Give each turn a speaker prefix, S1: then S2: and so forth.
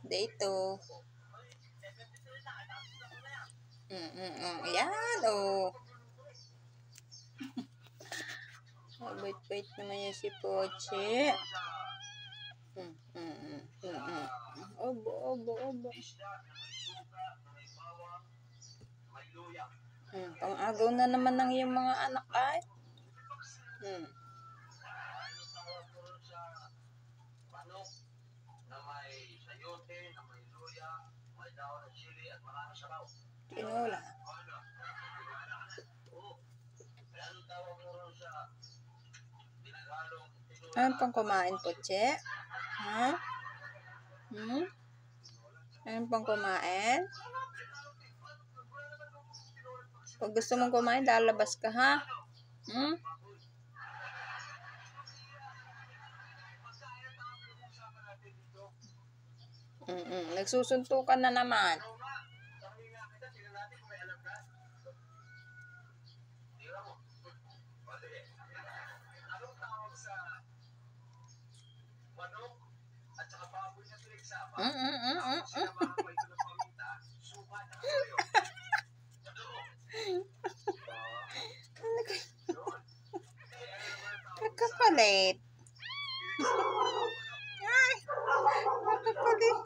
S1: Dito. Yan, oh. Wait naman yan si Poche. Obo. Pang-agaw na naman ng iyong mga anak ay. Tinola. Ano pang kumain, Poche? Ha? Ano pang kumain? Pag gusto mong kumain, lalabas ka, ha? Nagsusuntukan na naman. Nagkapalit. Ay, nagkapalit.